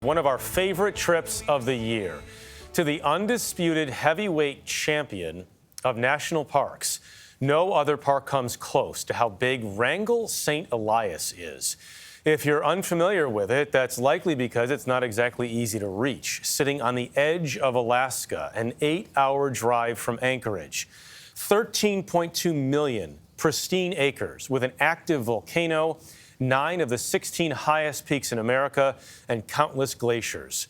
one of our favorite trips of the year, to the undisputed heavyweight champion of national parks. No other park comes close to how big Wrangell-St. Elias is. If you're unfamiliar with it, that's likely because it's not exactly easy to reach. Sitting on the edge of Alaska, an 8-hour drive from Anchorage. 13.2 million pristine acres with an active volcano, 9 of the 16 highest peaks in America, and countless glaciers.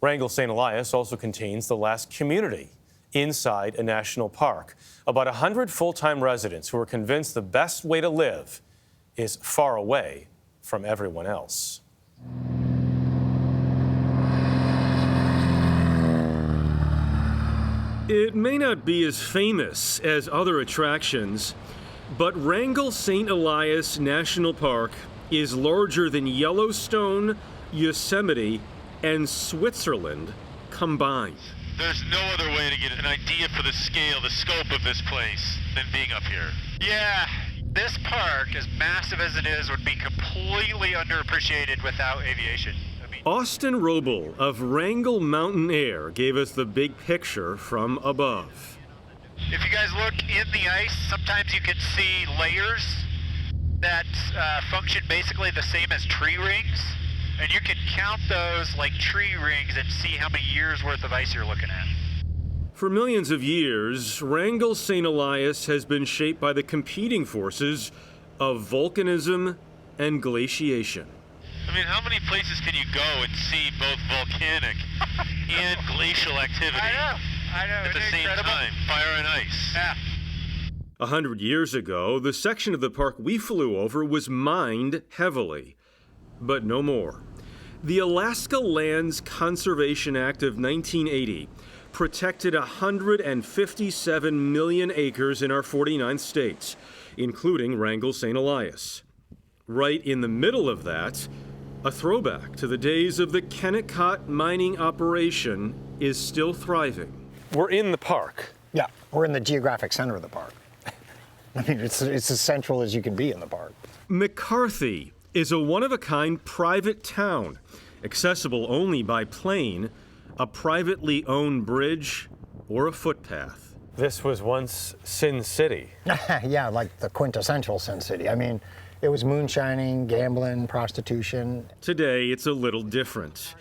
Wrangell-St. Elias also contains the last community inside a national park. About 100 full-time residents who are convinced the best way to live is far away from everyone else. It may not be as famous as other attractions, but Wrangell-St. Elias National Park is larger than Yellowstone, Yosemite, and Switzerland combined. There's no other way to get an idea for the scale, the scope of this place than being up here. Yeah, this park, as massive as it is, would be completely underappreciated without aviation. Austin Roble of Wrangell Mountain Air gave us the big picture from above. If you guys look in the ice, sometimes you can see layers that function basically the same as tree rings. And you can count those like tree rings and see how many years worth of ice you're looking at. For millions of years, Wrangell-St. Elias has been shaped by the competing forces of volcanism and glaciation. I mean, how many places can you go and see both volcanic and glacial activity I know. at the same time, fire and ice? Yeah. 100 years ago, the section of the park we flew over was mined heavily, but no more. The Alaska Lands Conservation Act of 1980 protected 157 million acres in our 49 states, including Wrangell-St. Elias. Right in the middle of that, a throwback to the days of the Kennecott mining operation is still thriving. We're in the park. Yeah, we're in the geographic center of the park. I mean, it's as central as you can be in the park. McCarthy is a one-of-a-kind private town, accessible only by plane, a privately owned bridge, or a footpath. This was once Sin City. Yeah, like the quintessential Sin City. I mean, it was moonshining, gambling, prostitution. Today, it's a little different.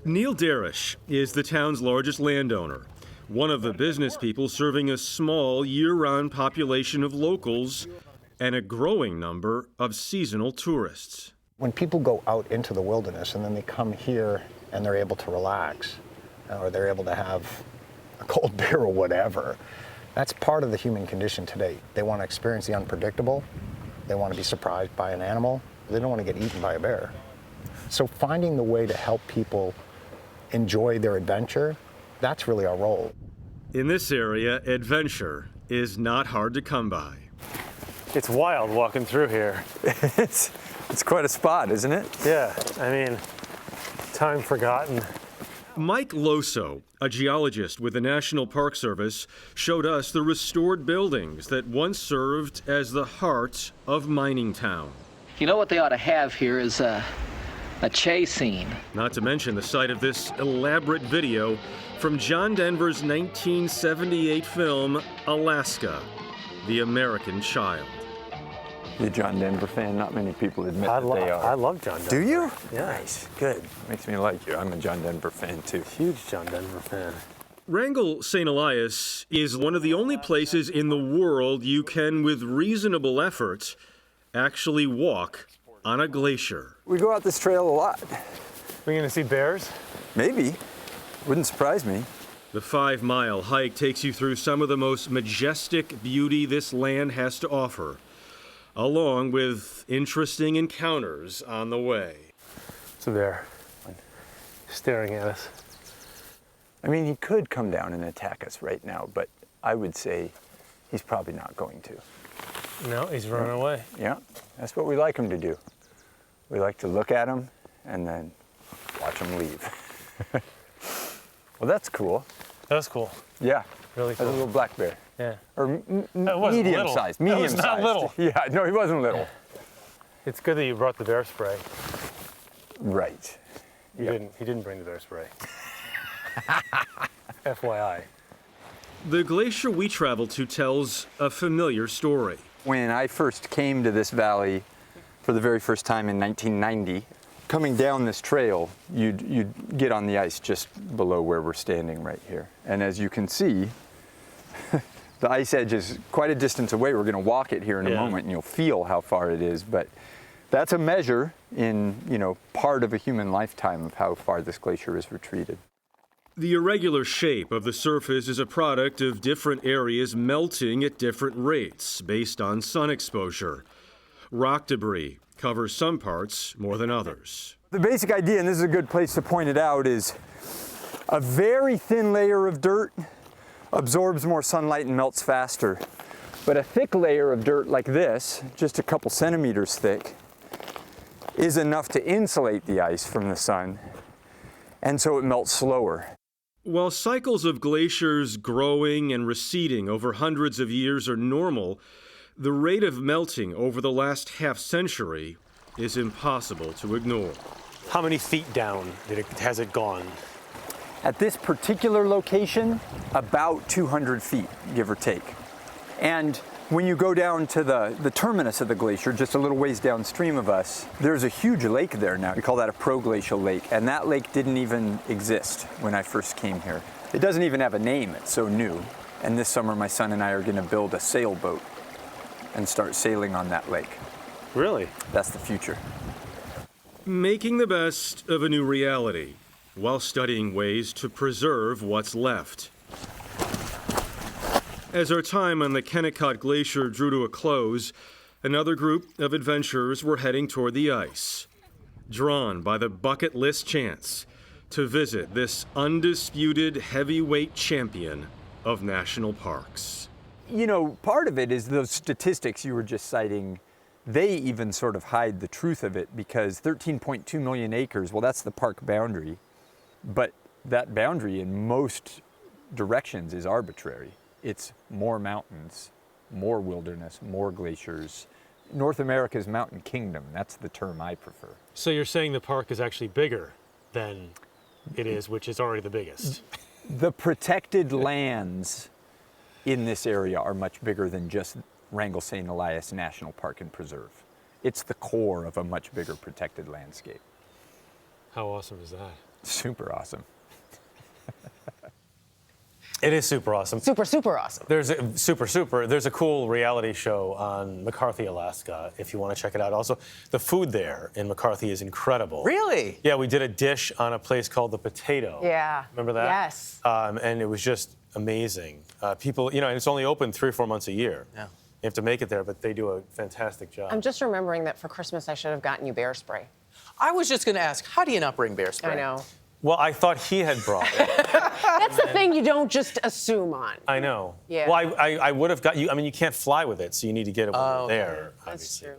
Neil Darish is the town's largest landowner, one of the business people serving a small year-round population of locals and a growing number of seasonal tourists. When people go out into the wilderness and then they come here and they're able to relax, or they're able to have a cold beer or whatever, that's part of the human condition today. They want to experience the unpredictable. They want to be surprised by an animal. They don't want to get eaten by a bear. So finding the way to help people enjoy their adventure, that's really our role. In this area, adventure is not hard to come by. It's wild walking through here. It's quite a spot, isn't it? Yeah, I mean, time forgotten. Mike Loso, a geologist with the National Park Service, showed us the restored buildings that once served as the heart of mining town. You know what they ought to have here is a chase scene. Not to mention the site of this elaborate video from John Denver's 1978 film, Alaska, The American Child. You a John Denver fan? Not many people admit that they are. I love John Denver. Do you? Yeah. Nice. Good. Makes me like you. I'm a John Denver fan, too. Huge John Denver fan. Wrangell-St. Elias is one of the only places in the world you can, with reasonable effort, actually walk on a glacier. We go out this trail a lot. We're going to see bears? Maybe. Wouldn't surprise me. The 5-mile hike takes you through some of the most majestic beauty this land has to offer, along with interesting encounters on the way. It's a bear staring at us. I mean, he could come down and attack us right now, but I would say he's probably not going to. No, he's running away. Yeah, that's what we like him to do. We like to look at him and then watch him leave. Well, that's cool. That was cool. Yeah. Really cool. That's a little black bear. Yeah. Or wasn't medium little. sized. That Medium was not sized. little. Yeah, no, he wasn't little. It's good that you brought the bear spray. Right. He didn't bring the bear spray. FYI. The glacier we traveled to tells a familiar story. When I first came to this valley for the very first time in 1990, coming down this trail, you'd get on the ice just below where we're standing right here. And as you can see, the ice edge is quite a distance away. We're going to walk it here in a moment, and you'll feel how far it is. But that's a measure in, part of a human lifetime of how far this glacier is retreated. The irregular shape of the surface is a product of different areas melting at different rates based on sun exposure. Rock debris covers some parts more than others. The basic idea, and this is a good place to point it out, is a very thin layer of dirt absorbs more sunlight and melts faster. But a thick layer of dirt like this, just a couple centimeters thick, is enough to insulate the ice from the sun, and so it melts slower. While cycles of glaciers growing and receding over hundreds of years are normal, the rate of melting over the last half-century is impossible to ignore. How many feet down has it gone? At this particular location, about 200 feet, give or take. And when you go down to the terminus of the glacier, just a little ways downstream of us, there's a huge lake there now. We call that a proglacial lake, and that lake didn't even exist when I first came here. It doesn't even have a name, it's so new. And this summer, my son and I are gonna build a sailboat and start sailing on that lake. Really? That's the future. Making the best of a new reality while studying ways to preserve what's left. As our time on the Kennecott Glacier drew to a close, another group of adventurers were heading toward the ice, drawn by the bucket list chance to visit this undisputed heavyweight champion of national parks. Part of it is those statistics you were just citing. They even sort of hide the truth of it, because 13.2 million acres, well, that's the park boundary, but that boundary in most directions is arbitrary. It's more mountains, more wilderness, more glaciers. North America's mountain kingdom, that's the term I prefer. So you're saying the park is actually bigger than it is, which is already the biggest? The protected lands in this area are much bigger than just Wrangell-St. Elias National Park and Preserve. It's the core of a much bigger protected landscape. How awesome is that? Super awesome. It is super awesome. Super, super awesome. There's a cool reality show on McCarthy, Alaska, if you want to check it out. Also, the food there in McCarthy is incredible. Really? Yeah, we did a dish on a place called The Potato. Yeah. Remember that? Yes. And it was just amazing. People, and it's only open 3 or 4 months a year. Yeah. You have to make it there, but they do a fantastic job. I'm just remembering that for Christmas I should have gotten you bear spray. I was just going to ask, how do you not bring bear spray? I know. Well, I thought he had brought it. That's the thing you don't just assume on. I know. Yeah. Well, I would have got you. I mean, you can't fly with it, so you need to get it when you're there. That's obviously. true.